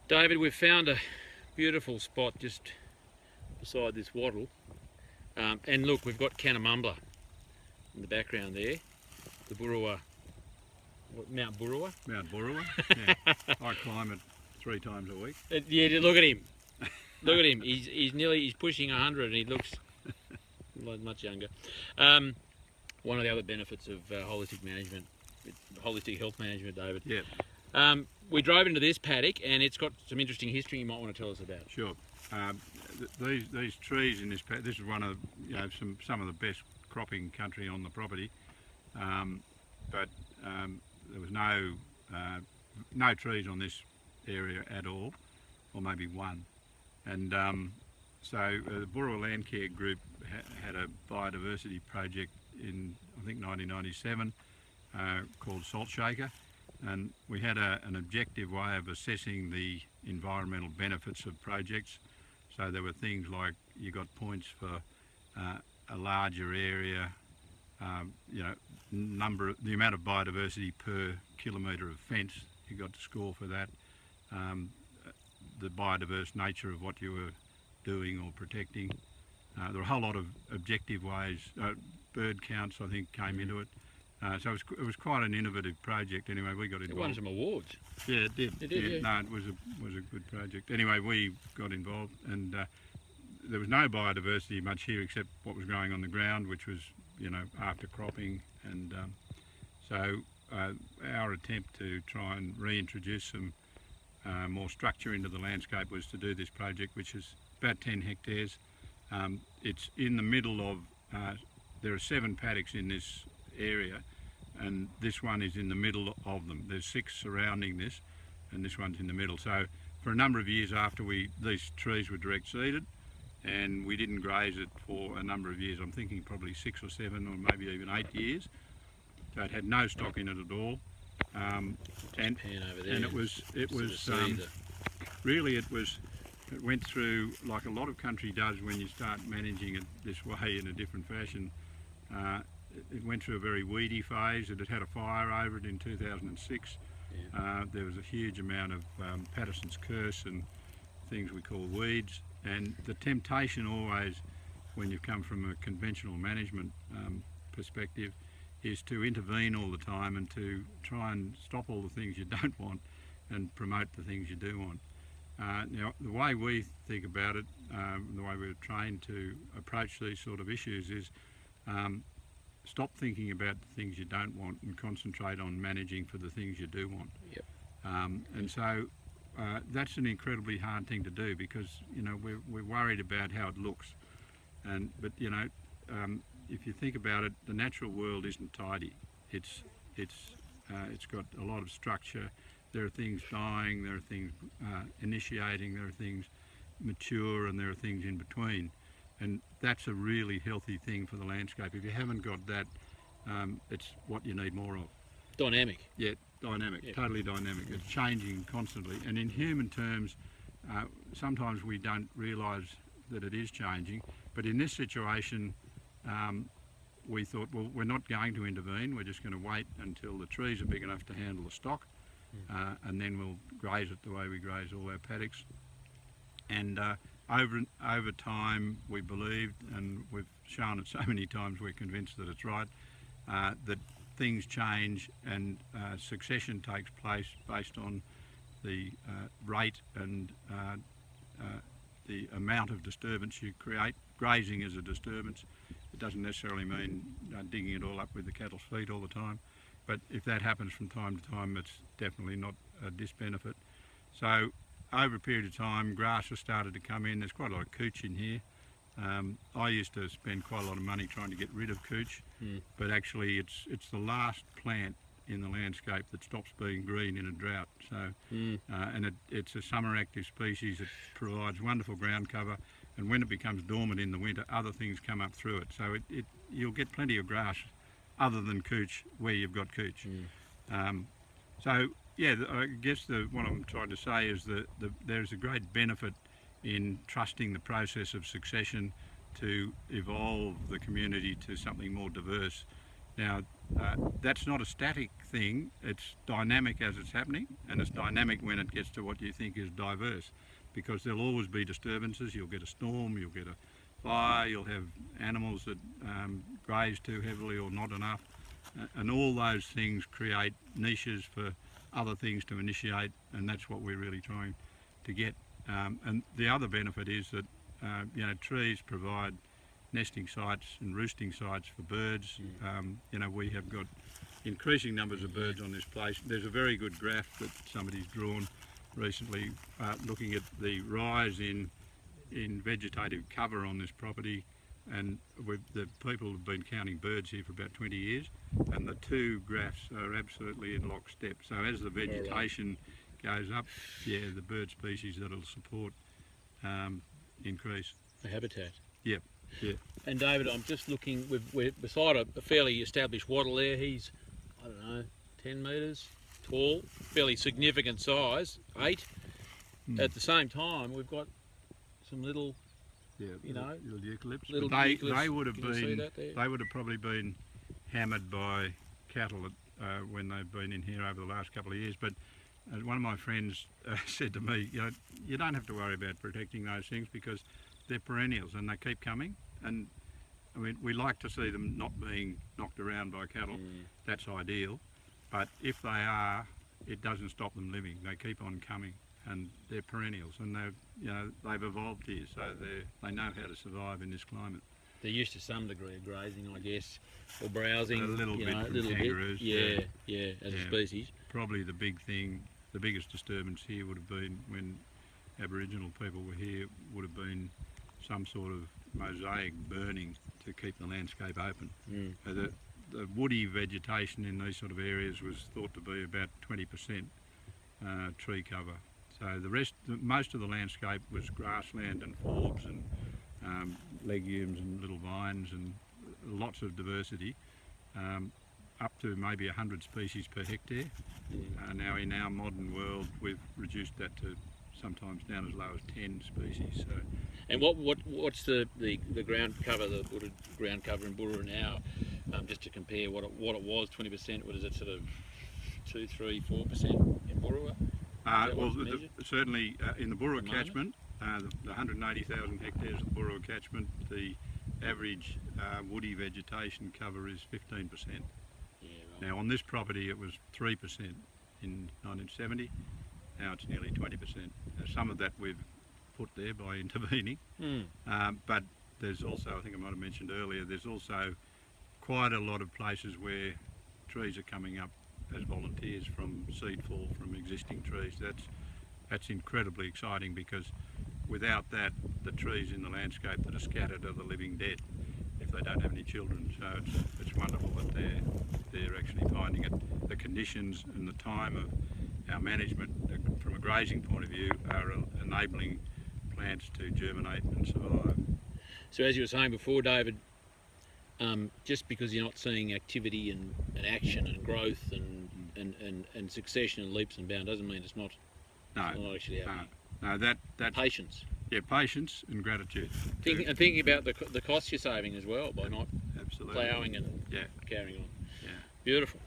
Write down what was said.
David, we've found a beautiful spot just beside this wattle. And look, we've got Canamumbla in the background there. The Burrawa, Mount Burrawa? Mount Burrawa, yeah. I climb it 3 times a week. Yeah, look at him. Look at him. He's pushing 100 and he looks much younger. One of the other benefits of holistic health management, David. Yeah. We drove into this paddock and it's got some interesting history you might want to tell us about. Sure. These trees in this paddock, this is one of some of the best cropping country on the property, but there was no trees on this area at all, or maybe one. And so the Burrawa Land Care Group had a biodiversity project in, I think, 1997 called Salt Shaker, and we had an objective way of assessing the environmental benefits of projects. So there were things like you got points for a larger area, the amount of biodiversity per kilometre of fence, you got to score for that. The biodiverse nature of what you were doing or protecting. There were a whole lot of objective ways. Bird counts, I think, came into it. So it was quite an innovative project. Anyway, we got involved. It won some awards. Yeah, it did. It did, yeah. No, it was a good project. Anyway, we got involved, and there was no biodiversity much here except what was growing on the ground, which was, after cropping. And so our attempt to try and reintroduce some more structure into the landscape was to do this project, which is about 10 hectares. It's in the middle of, there are 7 paddocks in this area, and this one is in the middle of them. There's 6 surrounding this, and this one's in the middle. So for a number of years after these trees were direct seeded, and we didn't graze it for a number of years. I'm thinking probably 6 or 7 or maybe even 8 years. So it had no stock in it at all. And it was really, it went through, like a lot of country does when you start managing it this way in a different fashion. It went through a very weedy phase. It had had a fire over it in 2006. Yeah. There was a huge amount of Patterson's curse and things we call weeds. And the temptation always, when you come from a conventional management perspective, is to intervene all the time and to try and stop all the things you don't want and promote the things you do want. Now, the way we think about it, the way we're trained to approach these sort of issues is stop thinking about the things you don't want and concentrate on managing for the things you do want. Yep. And so that's an incredibly hard thing to do because we're worried about how it looks. But if you think about it, the natural world isn't tidy. It's got a lot of structure. There are things dying, there are things initiating, there are things mature, and there are things in between. And that's a really healthy thing for the landscape. If you haven't got that, it's what you need more of. Dynamic. Yeah, dynamic, yeah. Totally dynamic. It's changing constantly. And in human terms, sometimes we don't realise that it is changing. But in this situation, we thought, well, we're not going to intervene. We're just going to wait until the trees are big enough to handle the stock, and then we'll graze it the way we graze all our paddocks. And over time, we believed, and we've shown it so many times, we're convinced that it's right, that things change and succession takes place based on the rate and the amount of disturbance you create. Grazing is a disturbance. It doesn't necessarily mean digging it all up with the cattle's feet all the time, but if that happens from time to time, it's definitely not a disbenefit. So over a period of time, grass has started to come in. There's quite a lot of cooch in here. I used to spend quite a lot of money trying to get rid of cooch, but actually it's the last plant in the landscape that stops being green in a drought. So, and it's a summer active species. It provides wonderful ground cover, and when it becomes dormant in the winter, other things come up through it. So you'll get plenty of grass other than cooch where you've got cooch. So yeah, I guess what I'm trying to say is that there's a great benefit in trusting the process of succession to evolve the community to something more diverse. Now, that's not a static thing, it's dynamic as it's happening, and it's dynamic when it gets to what you think is diverse, because there'll always be disturbances. You'll get a storm, you'll get a fire, you'll have animals that graze too heavily or not enough, and all those things create niches for other things to initiate, and that's what we're really trying to get. And the other benefit is that you know, trees provide nesting sites and roosting sites for birds. You know, we have got increasing numbers of birds on this place. There's a very good graph that somebody's drawn recently looking at the rise in vegetative cover on this property, and the people have been counting birds here for about 20 years, and the two graphs are absolutely in lockstep. So as the vegetation goes up, yeah, the bird species that'll support increase. The habitat. Yep. Yeah. And David, I'm just looking, we're beside a fairly established wattle there. He's, I don't know, 10 metres tall, fairly significant size, 8. At the same time, we've got some little, you know, little eucalypts. Little But eucalypts. they would have Can you see been, that there? they would have probably been hammered by cattle when they've been in here over the last couple of years. But one of my friends said to me, you know, you don't have to worry about protecting those things because they're perennials and they keep coming. And I mean, we like to see them not being knocked around by cattle. That's ideal. But if they are, it doesn't stop them living. They keep on coming, and they're perennials, and they've evolved here, so they know how to survive in this climate. They're used to some degree of grazing, I guess, or browsing. A little bit a from little kangaroos. bit. Yeah, as a species. Probably the big thing, the biggest disturbance here would have been when Aboriginal people were here, would have been some sort of mosaic burning to keep the landscape open. The woody vegetation in these sort of areas was thought to be about 20% tree cover. So the rest, most of the landscape was grassland and forbs and legumes and little vines and lots of diversity, up to maybe 100 species per hectare. Now in our modern world we've reduced that to sometimes down as low as 10 species. So. And what's the ground cover, the wooded ground cover in Burra now, just to compare what it was, 20%, what is it, sort of 2, 3, 4% in Burra? Well, certainly in the Burra catchment, the 180,000 hectares of the Burra catchment, the average woody vegetation cover is 15%. Yeah, right. Now on this property it was 3% in 1970, now it's nearly 20%. Some of that we've put there by intervening, but there's also, I think I might have mentioned earlier, there's also quite a lot of places where trees are coming up as volunteers from seed fall from existing trees. That's incredibly exciting, because without that, the trees in the landscape that are scattered are the living dead if they don't have any children. So it's wonderful that they're actually finding it. The conditions and the time of our management from a grazing point of view are enabling plants to germinate and survive. So as you were saying before, David, just because you're not seeing activity and action and growth and succession and leaps and bounds doesn't mean it's not actually happening. No, that patience. Yeah, patience and gratitude. Thinking about the costs you're saving as well by not ploughing and carrying on. Yeah. Beautiful.